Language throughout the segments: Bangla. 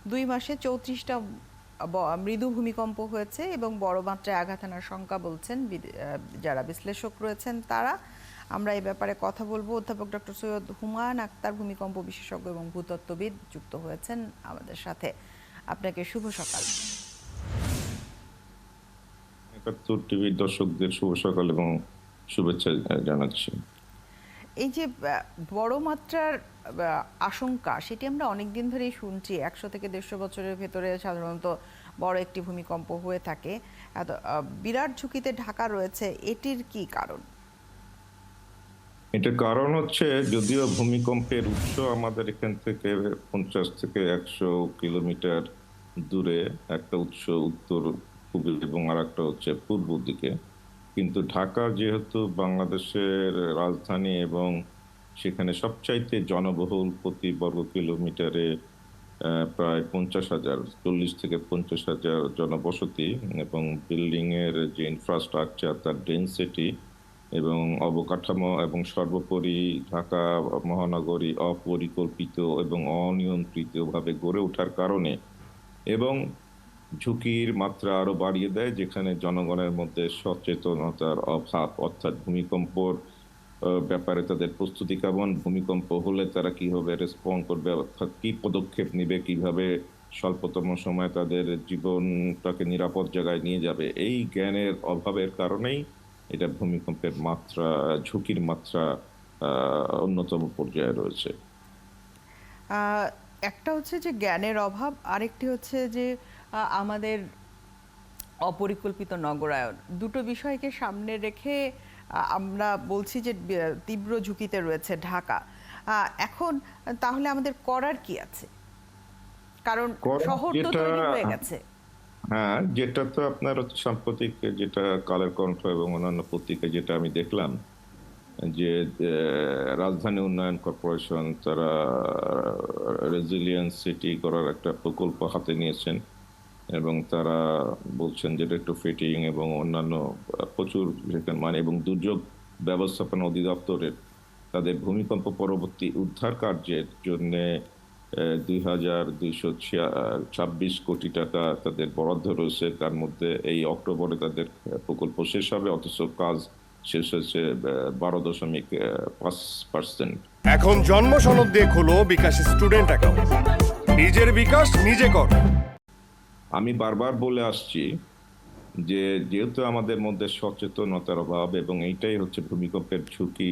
2 মাসে 34টা মৃদু ভূমিকম্প হয়েছে এবং বড় মাত্রায় আঘাত হানার শঙ্কা বলছেন যারা বিশ্লেষক রয়েছেন তারা। আমরা এই ব্যাপারে কথা বলবো। অধ্যাপক ডক্টর সৈয়দ হুমায়ুন আক্তার ভূমিকম্প বিশেষজ্ঞ এবং ভূতত্ত্ববিদ যুক্ত হয়েছেন আমাদের সাথে। আপনাকে শুভ সকাল। একাত্তর টিভির দর্শকদের শুভ সকাল এবং শুভেচ্ছা জানাচ্ছি। এই যে বড় মাত্রার আশঙ্কা, সেটি আমরা অনেকদিন ধরেই শুনছি। 100 থেকে 150 বছরের ভেতরে সাধারণত বড় একটি ভূমিকম্প হয়ে থাকে। এত বিরাট ঝুঁকিতে ঢাকা রয়েছে, এটির কি কারণ? এটার কারণ হচ্ছে, যদিও ভূমিকম্পের উৎস আমাদের এখান থেকে 50 থেকে 100 কিলোমিটার দূরে, একটা উৎস উত্তর পূবে এবং আর একটা হচ্ছে পূর্ব দিকে, কিন্তু ঢাকা যেহেতু বাংলাদেশের রাজধানী এবং সেখানে সবচাইতে জনবহুল, প্রতি বর্গ কিলোমিটারে প্রায় 50,000, 40 থেকে 50,000 জনবসতি, এবং বিল্ডিং এর যে ইনফ্রাস্ট্রাকচার, তার ডেনসিটি এবং অবকাঠামো, এবং সর্বোপরি ঢাকা মহানগরী অপরিকল্পিত এবং অনিয়ন্ত্রিতভাবে গড়ে ওঠার কারণে, এবং ঝুঁকির মাত্রা আরো বাড়িয়ে দেয় যেখানে জনগণের মধ্যে সচেতনতার অভাব, অর্থাৎ ভূমিকম্পর ব্যাপারে তাদের প্রস্তুতি কেমন, ভূমিকম্প হলে তারা কিভাবে রেসপন্ড করবে, অর্থাৎ কি পদক্ষেপ নিবে, কিভাবে স্বল্পতম সময়ে তাদের জীবনটাকে নিরাপদ জায়গায় নিয়ে যাবে, এই জ্ঞানের অভাবের কারণেই এটা ভূমিকম্পের মাত্রা, ঝুঁকির মাত্রা অন্যতম পর্যায়ে রয়েছে। একটা হচ্ছে যে জ্ঞানের অভাব, আরেকটি হচ্ছে যে আমাদের অপরিকল্পিত নগরায়ন। দুটো বিষয়কে সামনে রেখে আমরা বলছি যে তীব্র ঝুঁকিতে রয়েছে ঢাকা। এখন তাহলে আমাদের করার কি আছে? কারণ শহর তো যেটা, তৈরি হয়ে গেছে। হ্যাঁ, যেটা তো আপনার হচ্ছে সাম্প্রতিক, যেটা কালের কণ্ঠ এবং অন্যান্য পত্রিকায় যেটা আমি দেখলাম, যে রাজধানী উন্নয়ন কর্পোরেশন তারা রেজিলিয়েন্স সিটি করার একটা প্রকল্প হাতে নিয়েছেন, এবং তারা বলছেন যে রেট্রোফিটিং এবং অন্যান্য প্রচুর মানে, এবং দুর্যোগ ব্যবস্থাপনা অধিদপ্তরের তাদের ভূমিকম্প পরবর্তী উদ্ধার কার্যের জন্য 2,226 কোটি টাকা তাদের বরাদ্দ রয়েছে। তার মধ্যে এই অক্টোবরে তাদের প্রকল্প শেষ হবে, অথচ কাজ শেষ হয়েছে 12.5%। এখন জন্ম সনদ দিয়ে খোলো বিকাশ স্টুডেন্ট অ্যাকাউন্ট। নিজের বিকাশ নিজে কর। আমি বারবার বলে আসছি যে যেহেতু আমাদের মধ্যে সচেতনতার অভাব, এবং এইটাই হচ্ছে ভূমিকম্পের ঝুঁকি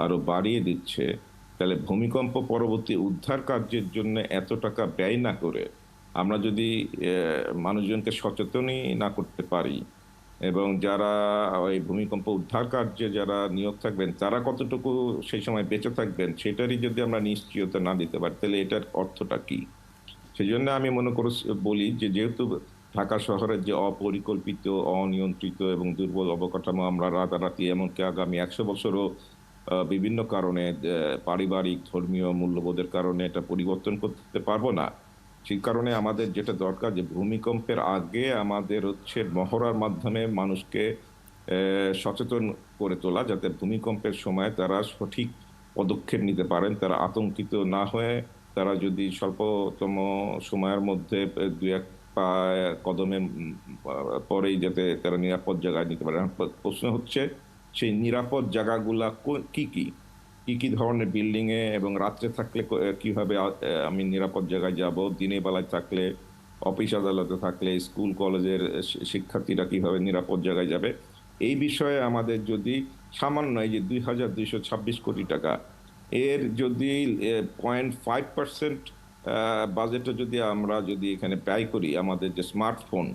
আরো বাড়িয়ে দিচ্ছে, তাহলে ভূমিকম্প পরবর্তী উদ্ধার কার্যের জন্য এত টাকা ব্যয় না করে আমরা যদি মানুষজনকে সচেতনই না করতে পারি, এবং যারা ওই ভূমিকম্প উদ্ধার কার্যে যারা নিয়োগ থাকবেন তারা কতটুকু সেই সময় বেঁচে থাকবেন, সেটারই যদি আমরা নিশ্চয়তা না দিতে পারি, তাহলে এটার অর্থটা কি? সেই জন্য আমি মনে করি, বলি যে যেহেতু ঢাকা শহরের যে অপরিকল্পিত, অনিয়ন্ত্রিত এবং দুর্বল অবকাঠামো, আমরা রাতারাতি, এমনকি আগামী 100 বছরও বিভিন্ন কারণে, পারিবারিক ধর্মীয় মূল্যবোধের কারণে এটা পরিবর্তন করতে পারবো না। সেই কারণে আমাদের যেটা দরকার, যে ভূমিকম্পের আগে আমাদের হচ্ছে মহড়ার মাধ্যমে মানুষকে সচেতন করে তোলা, যাতে ভূমিকম্পের সময় তারা সঠিক পদক্ষেপ নিতে পারেন, তারা আতঙ্কিত না হয়ে, তারা যদি স্বল্পতম সময়ের মধ্যে দু এক পা কদমে পরেই যাতে তারা নিরাপদ জায়গায় নিতে পারে। প্রশ্ন হচ্ছে, সেই নিরাপদ জায়গাগুলা কি কি কি কি ধরনের বিল্ডিং এ, এবং রাত্রে থাকলে কিভাবে আমি নিরাপদ জায়গায় যাব, দিনের বেলায় থাকলে, অফিস আদালতে থাকলে, স্কুল কলেজের শিক্ষার্থীরা কিভাবে নিরাপদ জায়গায় যাবে, এই বিষয়ে আমাদের যদি সামান্য, এই যে 2,226 কোটি টাকা, এর যদি 0.5% বাজেটে যদি আমরা যদি এখানে ব্যয় করি, আমাদের যে স্মার্টফোন,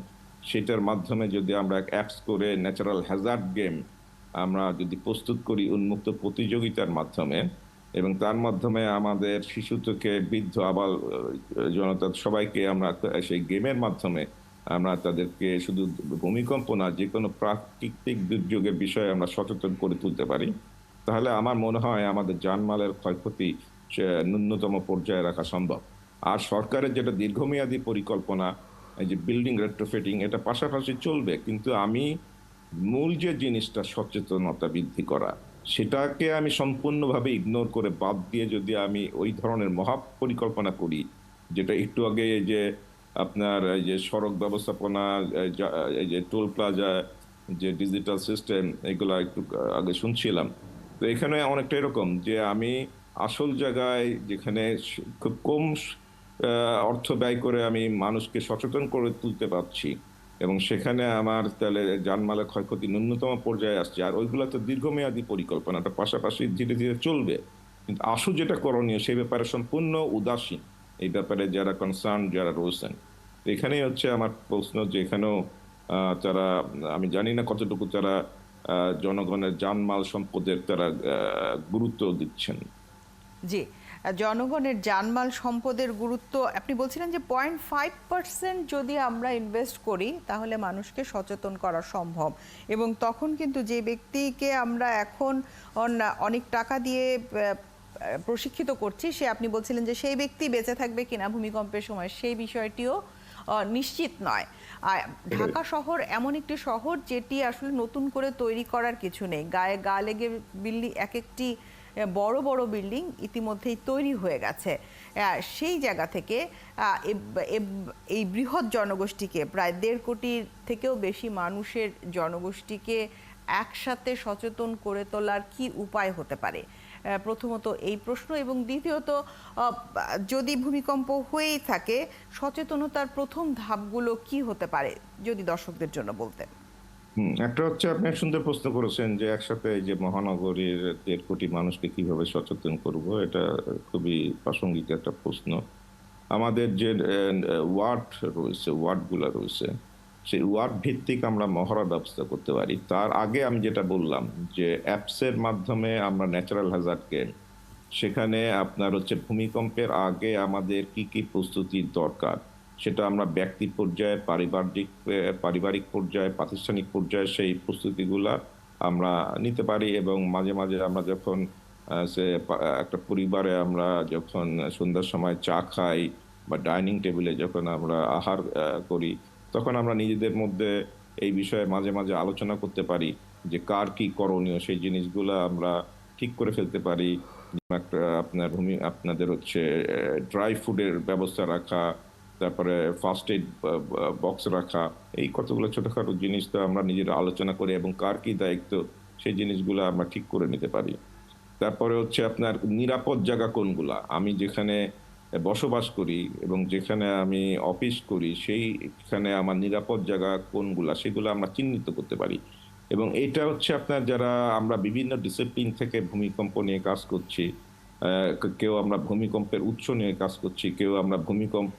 সেটার মাধ্যমে যদি আমরা অ্যাপস করে ন্যাচারাল হ্যাজার্ড গেম আমরা যদি প্রস্তুত করি উন্মুক্ত প্রতিযোগিতার মাধ্যমে, এবং তার মাধ্যমে আমাদের শিশু থেকে বৃদ্ধ আবাল জনতা সবাইকে আমরা সেই গেমের মাধ্যমে আমরা তাদেরকে শুধু ভূমিকম্প না, যে কোনো প্রাকৃতিক দুর্যোগের বিষয়ে আমরা সচেতন করে তুলতে পারি, তাহলে আমার মনে হয় আমাদের জানমালের ক্ষয়ক্ষতি ন্যূনতম পর্যায়ে রাখা সম্ভব। আর সরকারের যেটা দীর্ঘমেয়াদী পরিকল্পনা, এই যে বিল্ডিং রেট্রোফিটিং, এটা পাশাপাশি চলবে, কিন্তু আমি মূল যে জিনিসটা সচেতনতা বৃদ্ধি করা, সেটাকে আমি সম্পূর্ণভাবে ইগনোর করে বাদ দিয়ে যদি আমি ওই ধরনের মহা পরিকল্পনা করি, যেটা একটু আগে এই যে আপনার এই যে সড়ক ব্যবস্থাপনা, এই যে টোল প্লাজা, যে ডিজিটাল সিস্টেম, এগুলো একটু আগে শুনছিলাম। তো এখানে অনেকটা এরকম যে আমি আসল জায়গায় যেখানে খুব কম অর্থ ব্যয় করে আমি মানুষকে সচেতন করে তুলতে পারছি, এবং সেখানে আমার তাহলে জানমালের ক্ষয়ক্ষতি ন্যূনতম পর্যায়ে আসছে, আর ওইগুলো তো দীর্ঘমেয়াদী পরিকল্পনাটা পাশাপাশি ধীরে ধীরে চলবে, কিন্তু আসল যেটা করণীয় সেই ব্যাপারে সম্পূর্ণ উদাসীন এই ব্যাপারে যারা কনসার্ন, যারা রয়েছেন। তো এখানেই হচ্ছে আমার প্রশ্ন যে এখানেও তারা, আমি জানি না কতটুকু তারা জনগণের জানমাল সম্পদের তারা গুরুত্ব দিচ্ছেন। জি, জনগণের জানমাল সম্পদের গুরুত্ব আপনি বলছিলেন যে 0.5% যদি আমরা ইনভেস্ট করি তাহলে মানুষকে সচেতন করা সম্ভব, এবং তখন কিন্তু যে ব্যক্তিকে আমরা এখন অনেক টাকা দিয়ে প্রশিক্ষিত করছি, সে আপনি বলছিলেন যে সেই ব্যক্তি বেঁচে থাকবে কিনা ভূমিকম্পের সময় সেই বিষয়টিও নিশ্চিত নয়। আর ঢাকা শহর এমন একটি শহর যেটি আসলে নতুন করে তৈরি করার কিছু নেই, গায়ে গা লেগে বিল্ডিং, এক একটি বড় বড় বিল্ডিং ইতিমধ্যেই তৈরি হয়ে গেছে। সেই জায়গা থেকে এই বৃহৎ জনগোষ্ঠীকে, প্রায় 1.5 কোটির থেকেও বেশি মানুষের জনগোষ্ঠীকে একসাথে সচেতন করে তোলার কি উপায় হতে পারে? প্রথমত এই প্রশ্ন, এবং দ্বিতীয়ত যদি ভূমিকম্প হয়েই থাকে সচেতনতার প্রথম ধাপগুলো কি হতে পারে যদি দর্শকদের জন্য বলতেন। একটা হচ্ছে আপনি এক সুন্দর প্রশ্ন করেছেন যে একসাথে এই যে মহানগরীর 1.5 কোটি মানুষকে কিভাবে সচেতন করব, এটা খুবই প্রাসঙ্গিক একটা প্রশ্ন। আমাদের যে ওয়ার্ড রয়েছে, ওয়ার্ডগুলো রয়েছে, সেই ওয়ার্ড ভিত্তিক আমরা মহড়া ব্যবস্থা করতে পারি। তার আগে আমি যেটা বললাম যে অ্যাপসের মাধ্যমে আমরা ন্যাচারাল হ্যাজার্ডকে, সেখানে আপনার হচ্ছে ভূমিকম্পের আগে আমাদের কি কি প্রস্তুতির দরকার সেটা আমরা ব্যক্তি পর্যায়ে, পারিবারিক পর্যায়ে, প্রাতিষ্ঠানিক পর্যায়ে সেই প্রস্তুতিগুলা আমরা নিতে পারি। এবং মাঝে মাঝে আমরা যখন একটা পরিবারে আমরা যখন সন্ধ্যার সময় চা খাই বা ডাইনিং টেবিলে যখন আমরা আহার করি, তখন আমরা নিজেদের মধ্যে এই বিষয়ে মাঝে মাঝে আলোচনা করতে পারি যে কার কি করণীয়, সেই জিনিসগুলো আমরা ঠিক করে ফেলতে পারি। একটা আপনাদের হচ্ছে ড্রাই ফুডের ব্যবস্থা রাখা, তারপরে ফার্স্ট এইড বক্স রাখা, এই কতগুলো ছোটখাটো জিনিস তো আমরা নিজেরা আলোচনা করি এবং কার কি দায়িত্ব সেই জিনিসগুলো আমরা ঠিক করে নিতে পারি। তারপরে হচ্ছে আপনার নিরাপদ জায়গা কোনগুলা, আমি যেখানে বসবাস করি এবং যেখানে আমি অফিস করি সেইখানে আমার নিরাপদ জায়গা কোনগুলা সেগুলো আমরা চিহ্নিত করতে পারি। এবং এটা হচ্ছে আপনার যারা আমরা বিভিন্ন ডিসিপ্লিন থেকে ভূমিকম্প নিয়ে কাজ করছি, কেউ আমরা ভূমিকম্পের উৎস নিয়ে কাজ করছি, কেউ আমরা ভূমিকম্প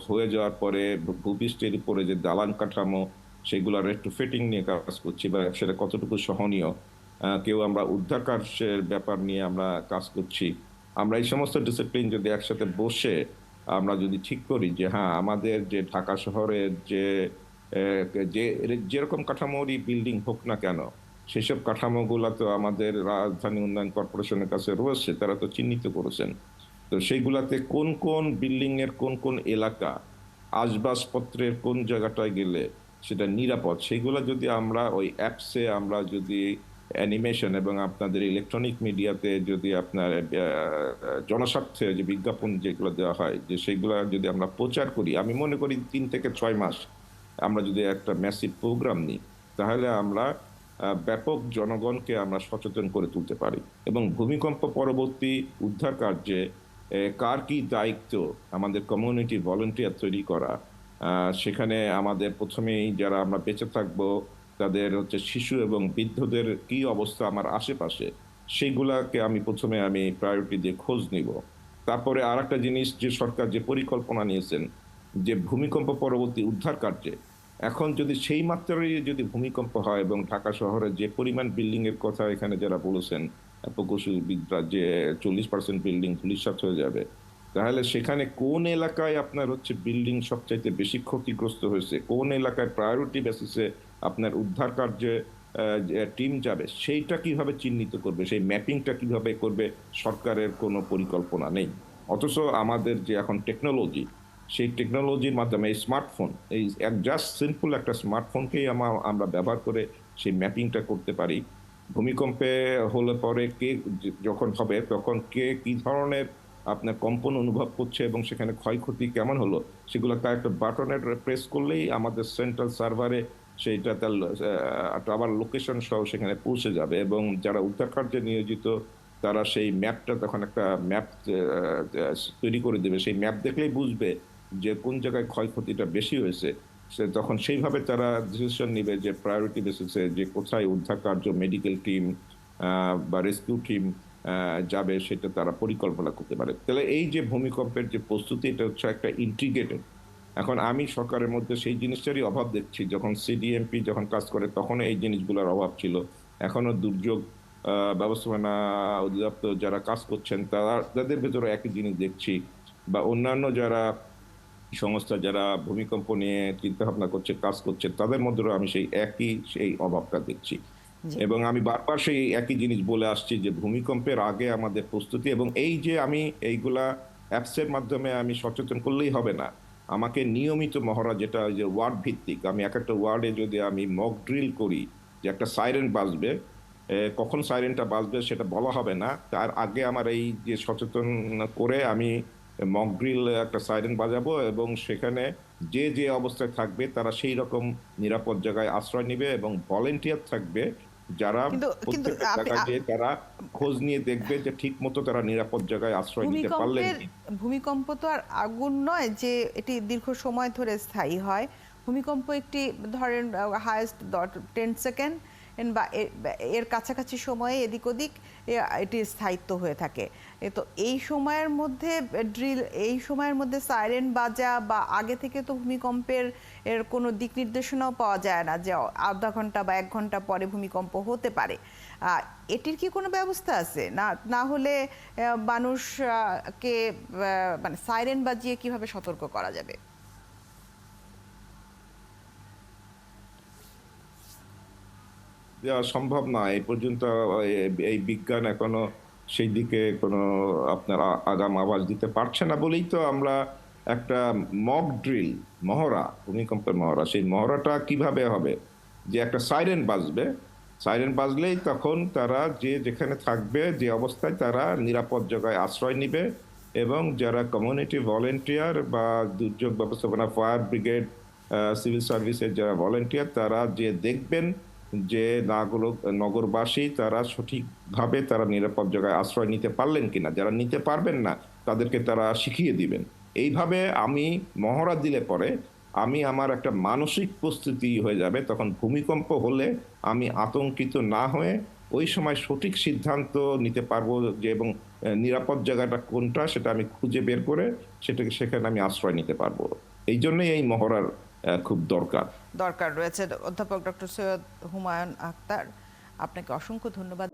হয়ে যাওয়ার পরে ভূপৃষ্ঠের উপরে যে দালান কাঠামো সেগুলো রেট্রোফিটিং নিয়ে কাজ করছি বা সেটা কতটুকু সহনীয়, কেউ আমরা উদ্ধার কার্যের ব্যাপার নিয়ে আমরা কাজ করছি। আমরা এই সমস্ত ডিসিপ্লিন যদি একসাথে বসে আমরা যদি ঠিক করি যে হ্যাঁ আমাদের যে ঢাকা শহরের যে যেরকম কাঠামোরই বিল্ডিং হোক না কেন, সেসব কাঠামোগুলো তো আমাদের রাজধানী উন্নয়ন কর্পোরেশনের কাছে রয়েছে, তারা তো চিহ্নিত করেছেন। তো সেইগুলাতে কোন কোন বিল্ডিং এর কোন কোন এলাকা, আসবাবপত্রের কোন জায়গাটায় গেলে সেটা নিরাপদ, সেইগুলো যদি আমরা ওই অ্যাপসে আমরা যদি অ্যানিমেশন এবং আপনাদের ইলেকট্রনিক মিডিয়াতে যদি আপনার জনস্বার্থে যে বিজ্ঞাপন যেগুলো দেওয়া হয় যে সেইগুলো যদি আমরা প্রচার করি, আমি মনে করি 3 থেকে 6 মাস আমরা যদি একটা ম্যাসিভ প্রোগ্রাম নিই তাহলে আমরা ব্যাপক জনগণকে আমরা সচেতন করে তুলতে পারি। এবং ভূমিকম্প পরবর্তী উদ্ধার কার্যে কার কি দায়িত্ব, আমাদের কমিউনিটি ভলেন্টিয়ার তৈরি করা, সেখানে আমাদের প্রথমেই যারা আমরা বেঁচে থাকবো তাদের হচ্ছে শিশু এবং বৃদ্ধদের কি অবস্থা আমার আশেপাশে, সেইগুলাকে আমি প্রথমে আমি প্রায়োরিটি দিয়ে খোঁজ নিব। তারপরে আর একটা জিনিস যে সরকার যে পরিকল্পনা নিয়েছেন যে ভূমিকম্প পরবর্তী উদ্ধার কার্যে, এখন যদি সেই মাত্রায় যদি ভূমিকম্প হয় এবং ঢাকা শহরে যে পরিমাণ বিল্ডিং এর কথা এখানে যারা বলেছেন প্রকৌশলীবিদরা যে 40% বিল্ডিং ধূলিসাৎ হয়ে যাবে, তাহলে সেখানে কোন এলাকায় আপনার হচ্ছে বিল্ডিং সবচাইতে বেশি ক্ষতিগ্রস্ত হয়েছে, কোন এলাকায় প্রায়োরিটি বেসিসে আপনার উদ্ধার কার্যে টিম যাবে, সেইটা কিভাবে চিহ্নিত করবে, সেই ম্যাপিংটা কিভাবে করবে, সরকারের কোনো পরিকল্পনা নেই। অথচ আমাদের যে এখন টেকনোলজি, সেই টেকনোলজির মাধ্যমে এই স্মার্টফোন, এই জাস্ট সিম্পল একটা স্মার্টফোনকেই আমরা ব্যবহার করে সেই ম্যাপিংটা করতে পারি। ভূমিকম্পে হলে পরে কে যখন হবে তখন কে কি ধরনের আপনার কম্পন অনুভব করছে এবং সেখানে ক্ষয়ক্ষতি কেমন হলো সেগুলো তার একটা বাটনের প্রেস করলেই আমাদের সেন্ট্রাল সার্ভারে সেইটা তার আবার লোকেশন সহ সেখানে পৌঁছে যাবে এবং যারা উদ্ধার কার্যে নিয়োজিত তারা সেই ম্যাপটা তখন একটা ম্যাপ তৈরি করে দেবে। সেই ম্যাপ দেখলেই বুঝবে যে কোন জায়গায় ক্ষয়ক্ষতিটা বেশি হয়েছে। সে তখন সেইভাবে তারা ডিসিশন নেবে যে প্রায়োরিটি বেসিসে যে কোথায় উদ্ধার কার্য, মেডিকেল টিম বা রেস্কিউ টিম যাবে সেটা তারা পরিকল্পনা করতে পারে। তাহলে এই যে ভূমিকম্পের যে প্রস্তুতি এটা হচ্ছে একটা ইন্টিগ্রেটেড। এখন আমি সরকারের মধ্যে সেই জিনিসটারই অভাব দেখছি। যখন সিডিএমপি যখন কাজ করে তখন এই জিনিসগুলোর অভাব ছিল। এখনো দুর্যোগ ব্যবস্থাপনা অধিদপ্তর যারা কাজ করছেন তাদের ভেতরে একই জিনিস দেখছি, বা অন্যান্য যারা সংস্থা যারা ভূমিকম্প নিয়ে চিন্তা ভাবনা করছে, কাজ করছে, তাদের মধ্যেও আমি সেই অভাবটা দেখছি। জি। এবং আমি বারবার সেই একই জিনিস বলে আসছি যে ভূমিকম্পের আগে আমাদের প্রস্তুতি, এবং এই যে আমি এইগুলা অ্যাপসের মাধ্যমে আমি সচেতন করলেই হবে না, আমাকে নিয়মিত মহড়া, যেটা ওই যে ওয়ার্ড ভিত্তিক, আমি এক একটা ওয়ার্ডে যদি আমি মক ড্রিল করি যে একটা সাইরেন বাজবে, কখন সাইরেনটা বাজবে সেটা বলা হবে না, তার আগে আমার এই যে সচেতন করে আমি মক ড্রিল একটা সাইরেন বাজাবো এবং সেখানে যে যে অবস্থায় থাকবে তারা সেই রকম নিরাপদ জায়গায় আশ্রয় নেবে এবং ভলেন্টিয়ার থাকবে যারা কিন্তু কিন্তু প্রত্যেকটা আপনি জায়গায় যেয়ে তারা খোঁজ নিয়ে দেখবে যে ঠিক মতো তারা নিরাপদ জায়গায় আশ্রয় নিতে পারলেন ভূমিকম্পের কি। ভূমিকম্প তো আর আগুন নয় যে এটি দীর্ঘ সময় ধরে স্থায়ী হয়। ভূমিকম্প একটি ধরেন হায়েস্ট 10 সেকেন্ড বা এর কাছাকাছি সময়ে এদিক ওদিক এটি স্থায়িত্ব হয়ে থাকে। তো এই সময়ের মধ্যে এই সময়ের মধ্যে সাইরেন বাজা বা আগে থেকে তো ভূমিকম্পের কোনো দিক নির্দেশনাও পাওয়া যায় না যে আধা ঘন্টা বা 1 ঘন্টা পরে ভূমিকম্প হতে পারে। এটির কি কোনো ব্যবস্থা আছে? না না হলে মানুষকে মানে সাইরেন বাজিয়ে কিভাবে সতর্ক করা যাবে? দেওয়া সম্ভব না এই পর্যন্ত। এই বিজ্ঞান এখনো সেই দিকে কোনো আপনার আগাম আওয়াজ দিতে পারছে না বলেই তো আমরা একটা মক ড্রিল, মহড়া, ভূমিকম্পের মহড়া, সেই মহড়াটা কিভাবে হবে যে একটা সাইরেন বাজবে, সাইরেন বাজলেই তখন তারা যে যেখানে থাকবে যে অবস্থায় তারা নিরাপদ জায়গায় আশ্রয় নিবে এবং যারা কমিউনিটি ভলেন্টিয়ার বা দুর্যোগ ব্যবস্থাপনা, ফায়ার ব্রিগেড, সিভিল সার্ভিসের যারা ভলেন্টিয়ার তারা যে দেখবেন যে নগরবাসী তারা সঠিকভাবে তারা নিরাপদ জায়গায় আশ্রয় নিতে পারলেন কিনা, যারা নিতে পারবেন না তাদেরকে তারা শিখিয়ে দিবেন। এইভাবে আমি মহড়া দিলে পরে আমি আমার একটা মানসিক প্রস্তুতি হয়ে যাবে, তখন ভূমিকম্প হলে আমি আতঙ্কিত না হয়ে ওই সময় সঠিক সিদ্ধান্ত নিতে পারবো যে, এবং নিরাপদ জায়গাটা কোনটা সেটা আমি খুঁজে বের করে সেখানে আমি আশ্রয় নিতে পারবো। এই জন্যই এই মহড়ার খুব দরকার রয়েছে। অধ্যাপক ডক্টর সৈয়দ হুমায়ুন আখতার, আপনাকে অসংখ্য ধন্যবাদ।